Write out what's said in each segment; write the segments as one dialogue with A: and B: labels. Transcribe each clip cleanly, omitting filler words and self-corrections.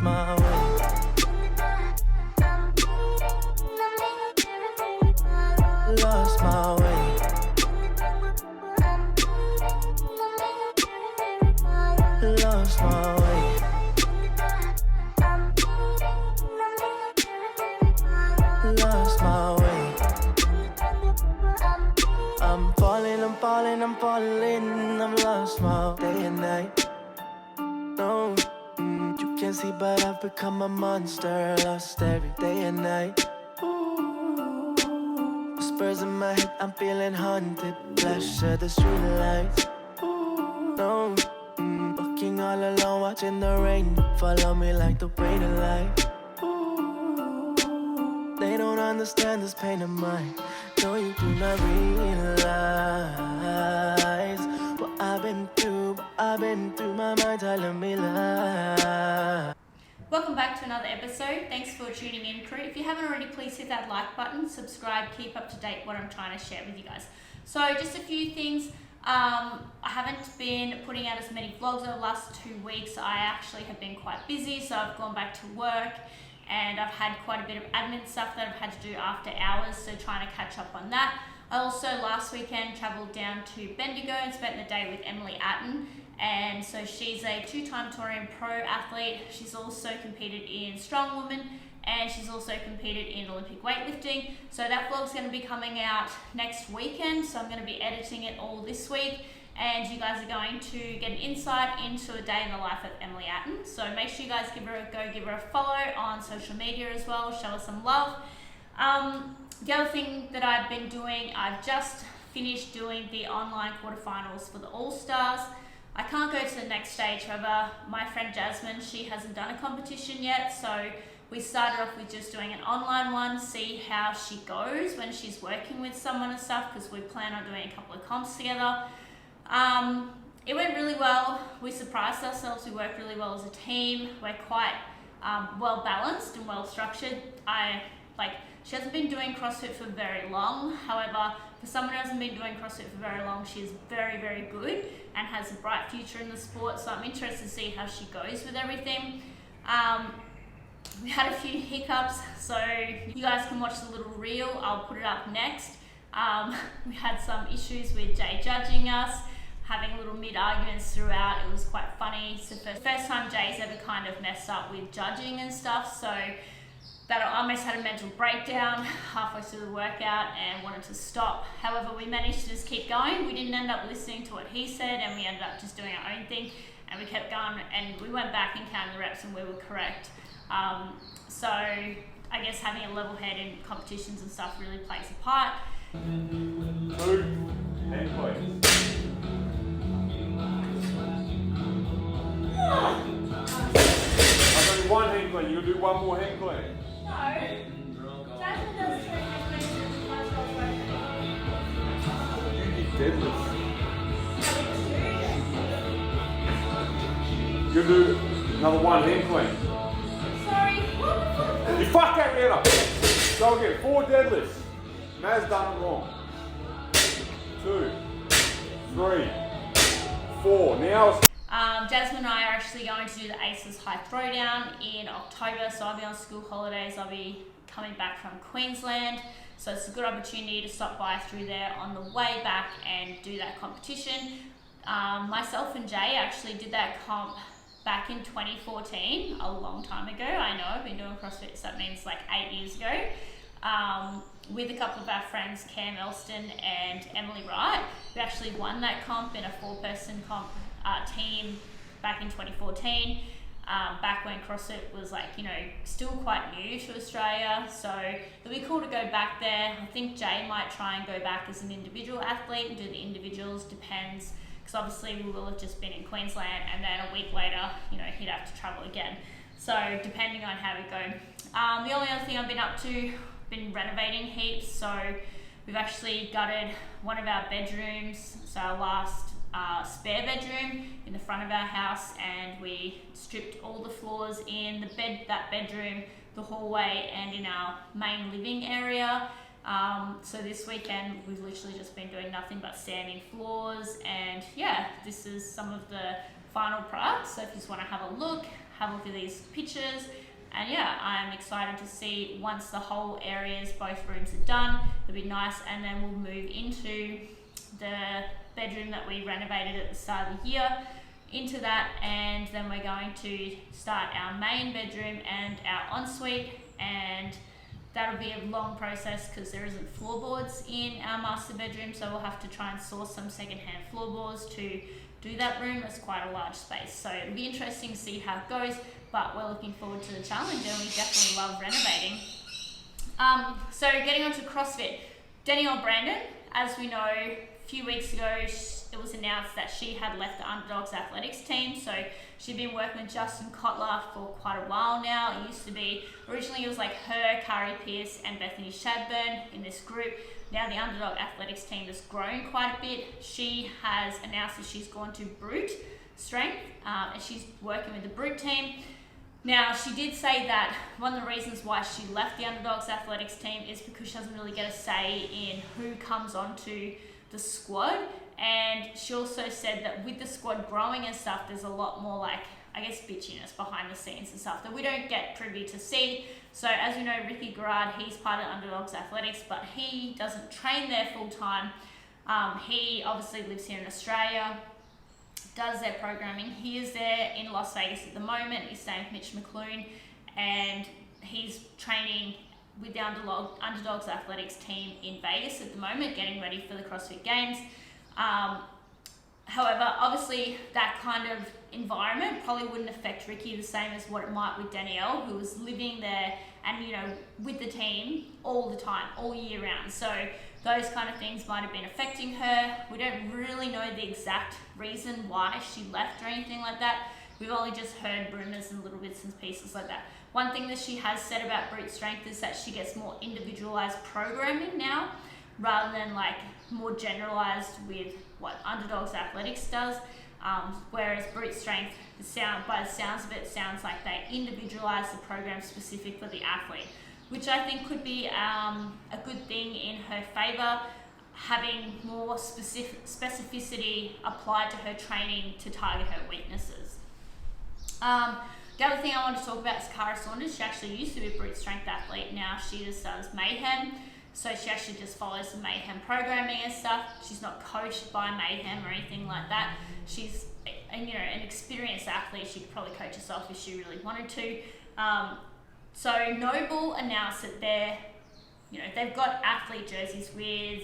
A: my way. Lost my way. Lost my way. Lost my way. I'm falling, I've lost my day and night. No, you can't see, but I've become a monster. Lost every day and night. Whispers in my head, I'm feeling haunted. Flash of the street lights. No, walking all alone, watching the rain follow me like the weight of life. They don't understand this pain of mine. No, you do not realize what I've been through. My mind telling me lies.
B: Welcome back to another episode. Thanks for tuning in, crew. If you haven't already, please hit that like button, subscribe, keep up to date what I'm trying to share with you guys. So just a few things. I haven't been putting out as many vlogs over the last 2 weeks. I actually have been quite busy, so I've gone back to work and I've had quite a bit of admin stuff that I've had to do after hours, so trying to catch up on that. I also last weekend travelled down to Bendigo and spent the day with Emily Atten. And so she's a 2-time Touring Pro athlete. She's also competed in strongwoman and she's also competed in Olympic weightlifting. So that vlog's going to be coming out next weekend. So I'm going to be editing it all this week. And you guys are going to get an insight into a day in the life of Emily Atten. So make sure you guys give her a follow on social media as well. Show her some love. The other thing that I've been doing, I've just finished doing the online quarterfinals for the All-Stars. I can't go to the next stage, however, my friend Jasmine, she hasn't done a competition yet, so we started off with just doing an online one, see how she goes when she's working with someone and stuff, because we plan on doing a couple of comps together. It went really well. We surprised ourselves. We worked really well as a team. We're quite well balanced and well structured. She hasn't been doing CrossFit for very long. However, for someone who hasn't been doing CrossFit for very long, she is very, very good and has a bright future in the sport. So I'm interested to see how she goes with everything. We had a few hiccups, so you guys can watch the little reel. I'll put it up next. We had some issues with Jay judging us, having little mid-arguments throughout. It was quite funny. It's the first time Jay's ever kind of messed up with judging and stuff, so that I almost had a mental breakdown halfway through the workout and wanted to stop. However, we managed to just keep going. We didn't end up listening to what he said and we ended up just doing our own thing, and we kept going and we went back and counted the reps and we were correct. So I guess having a level head in competitions and stuff really plays a part.
C: 2 hand plates. I've only 1 hand clean. You can do 1 more hand clean.
B: No. Jasmine does 2 hand cleans and most of
C: You need deadlifts. You do another 1 hand clean.
B: Sorry.
C: You fucked that man up. Go again. 4 deadlifts. Maz done it wrong. 2, 3, 4. Now it's
B: Jasmine and I are actually going to do the ACES High Throwdown in October, so I'll be on school holidays. I'll be coming back from Queensland, so it's a good opportunity to stop by through there on the way back and do that competition. Myself and Jay actually did that comp back in 2014, a long time ago. I know, I've been doing CrossFit, so that means like 8 years ago. With a couple of our friends, Cam Elston and Emily Wright. We actually won that comp in a 4-person comp team back in 2014, back when CrossFit was still quite new to Australia, so it'll be cool to go back there. I think Jay might try and go back as an individual athlete and do the individuals, depends, because obviously we will have just been in Queensland and then a week later, he'd have to travel again. So depending on how we go. The only other thing I've been up to, been renovating heaps, so we've actually gutted one of our bedrooms, so our last spare bedroom in the front of our house, and we stripped all the floors in that bedroom, the hallway, and in our main living area. So this weekend we've literally just been doing nothing but sanding floors, and yeah, this is some of the final products. So if you just want to have have a look at these pictures. And yeah, I'm excited to see once the whole areas, both rooms are done, it'll be nice, and then we'll move into the bedroom that we renovated at the start of the year, into that, and then we're going to start our main bedroom and our ensuite, and that'll be a long process because there isn't floorboards in our master bedroom, so we'll have to try and source some secondhand floorboards to do that room. It's quite a large space, so it'll be interesting to see how it goes, but we're looking forward to the challenge and we definitely love renovating. So getting on to CrossFit, Danielle Brandon, as we know, a few weeks ago it was announced that she had left the Underdogs athletics team. So she'd been working with Justin Kotler for quite a while now. It used to be, originally it was like her, Carrie Pierce and Bethany Shadburn in this group. Now the Underdog athletics team has grown quite a bit. She has announced that she's gone to Brute Strength and she's working with the Brute team. Now, she did say that one of the reasons why she left the Underdogs athletics team is because she doesn't really get a say in who comes onto the squad. And she also said that with the squad growing and stuff, there's a lot more like, I guess, bitchiness behind the scenes and stuff that we don't get privy to see. So as we know, Ricky Garrard, he's part of Underdogs athletics, but he doesn't train there full time. He obviously lives here in Australia, does their programming. He is there in Las Vegas at the moment. He's staying with Mitch McClune, and he's training with the Underdogs athletics team in Vegas at the moment, getting ready for the CrossFit Games. However, obviously that kind of environment probably wouldn't affect Ricky the same as what it might with Danielle, who was living there and, you know, with the team all the time, all year round. So those kind of things might have been affecting her. We don't really know the exact reason why she left or anything like that. We've only just heard rumors and little bits and pieces like that. One thing that she has said about Brute Strength is that she gets more individualized programming now, rather than like more generalized with what Underdogs Athletics does. Whereas Brute Strength, by the sounds of it, sounds like they individualize the program specific for the athlete, which I think could be a good thing in her favor, having more specificity applied to her training to target her weaknesses. The other thing I want to talk about is Cara Saunders. She actually used to be a Brute Strength athlete. Now she just does Mayhem. So she actually just follows the Mayhem programming and stuff. She's not coached by Mayhem or anything like that. She's an experienced athlete. She could probably coach herself if she really wanted to. So NOBULL announced that they've got athlete jerseys with,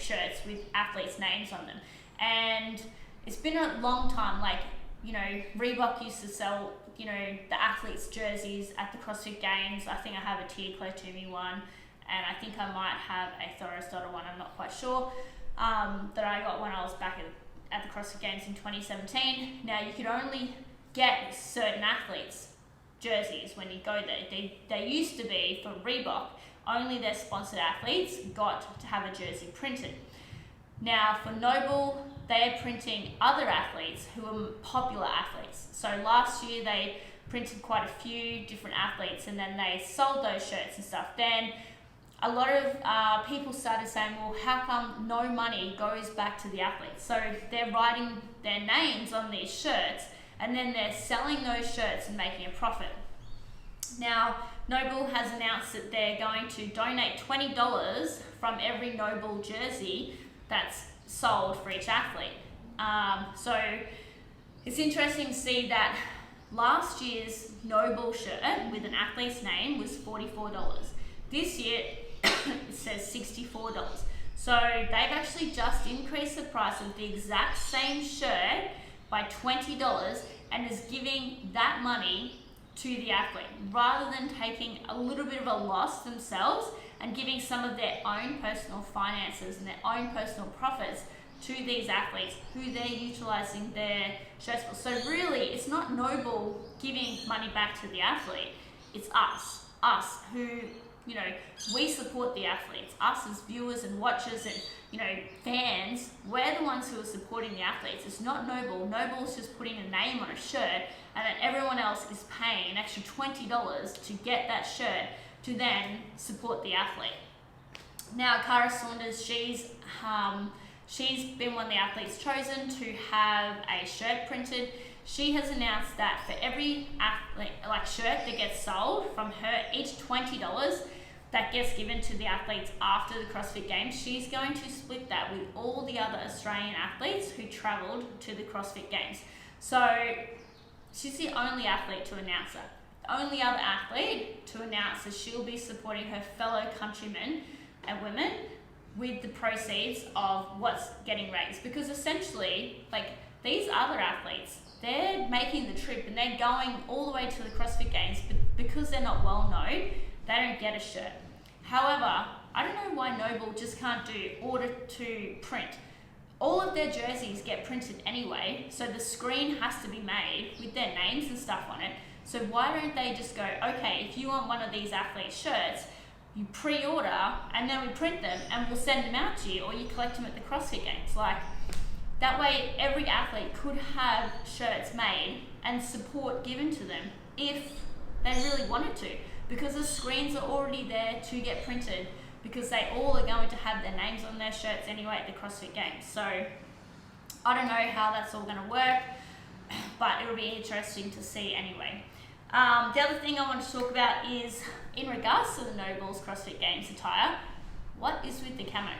B: shirts with athletes' names on them. And it's been a long time, Reebok used to sell, the athletes' jerseys at the CrossFit Games. I think I have a Tia Claire Toomey one, and I think I might have a Thoros Daughter one, I'm not quite sure, that I got when I was back at the CrossFit Games in 2017. Now, you could only get certain athletes' jerseys when you go there. They used to be, for Reebok, only their sponsored athletes got to have a jersey printed. Now, for NOBULL, they are printing other athletes who are popular athletes. So last year, they printed quite a few different athletes, and then they sold those shirts and stuff. Then a lot of people started saying, well, how come no money goes back to the athletes? So they're writing their names on these shirts, and then they're selling those shirts and making a profit. Now, NOBULL has announced that they're going to donate $20 from every NOBULL jersey that's sold for each athlete. So it's interesting to see that last year's NOBULL shirt with an athlete's name was $44. This year, it says $64. So they've actually just increased the price of the exact same shirt by $20 and is giving that money to the athlete, rather than taking a little bit of a loss themselves and giving some of their own personal finances and their own personal profits to these athletes who they're utilizing their shirts for. So really, it's not NOBULL giving money back to the athlete, it's us who, we support the athletes, us as viewers and watchers and, fans. We're the ones who are supporting the athletes. It's not NOBULL. NOBULL's just putting a name on a shirt, and then everyone else is paying an extra $20 to get that shirt to then support the athlete. Now, Cara Saunders, she's been one of the athletes chosen to have a shirt printed. she has announced that for every athlete, like shirt that gets sold from her, each $20 that gets given to the athletes after the CrossFit Games, she's going to split that with all the other Australian athletes who travelled to the CrossFit Games. So she's the only athlete to announce that. The only other athlete to announce that she'll be supporting her fellow countrymen and women with the proceeds of what's getting raised. Because essentially, like, these other athletes, they're making the trip and they're going all the way to the CrossFit Games, but because they're not well known, they don't get a shirt. However, I don't know why NOBULL just can't do order to print. All of their jerseys get printed anyway, so the screen has to be made with their names and stuff on it. So why don't they just go, okay, if you want one of these athletes' shirts, you pre-order and then we print them and we'll send them out to you, or you collect them at the CrossFit Games. Like, that way every athlete could have shirts made and support given to them if they really wanted to, because the screens are already there to get printed, because they all are going to have their names on their shirts anyway at the CrossFit Games. So I don't know how that's all going to work, but it'll be interesting to see anyway. The other thing I want to talk about is in regards to the NOBULL's CrossFit Games attire, what is with the camo?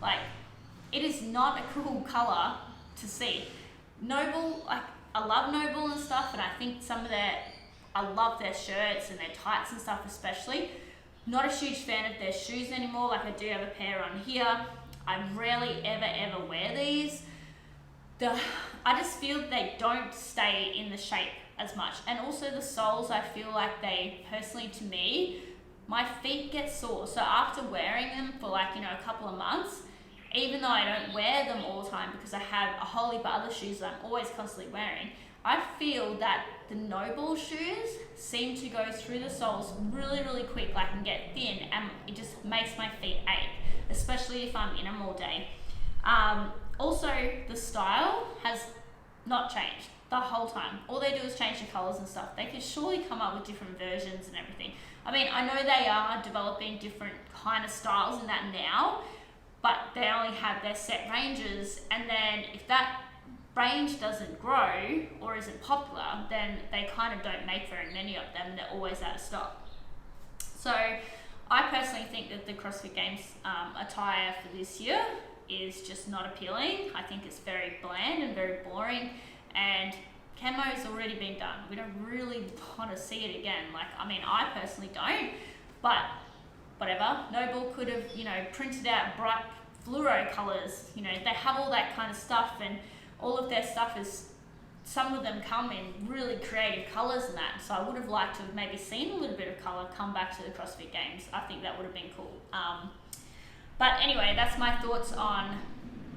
B: Like, it is not a cool colour to see. NOBULL, like, I love NOBULL and stuff, and I think I love their shirts and their tights and stuff especially. Not a huge fan of their shoes anymore. Like, I do have a pair on here. I rarely ever wear these. I just feel they don't stay in the shape as much. And also the soles, I feel like they, personally to me, my feet get sore. So after wearing them for, like, you know, a couple of months, even though I don't wear them all the time because I have a whole heap of other shoes that I'm always constantly wearing, I feel that the NOBULL shoes seem to go through the soles really quick, like, and get thin, and it just makes my feet ache, especially if I'm in them all day. Also, the style has not changed the whole time. All they do is change the colours and stuff. They could surely come up with different versions and everything. I mean, I know they are developing different kind of styles in that now, but they only have their set ranges, and then if that range doesn't grow or isn't popular, then they kind of don't make very many of them. They're always out of stock. So I personally think that the CrossFit Games attire for this year is just not appealing. I think it's very bland and very boring, and camo's already been done. We don't really want to see it again. Like, I mean, I personally don't, but whatever. NOBULL could have, you know, printed out bright fluoro colors. You know, they have all that kind of stuff, and all of their stuff is, some of them come in really creative colors and that. So I would have liked to have maybe seen a little bit of color come back to the CrossFit Games. I think that would have been cool. But anyway, that's my thoughts on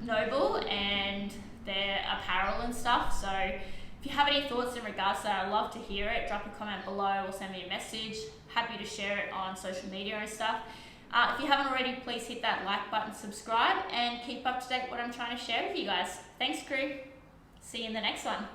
B: NOBULL and their apparel and stuff. So if you have any thoughts in regards to that, I'd love to hear it. Drop a comment below or send me a message. Happy to share it on social media and stuff. If you haven't already, please hit that like button, subscribe, and keep up to date what I'm trying to share with you guys. Thanks, crew. See you in the next one.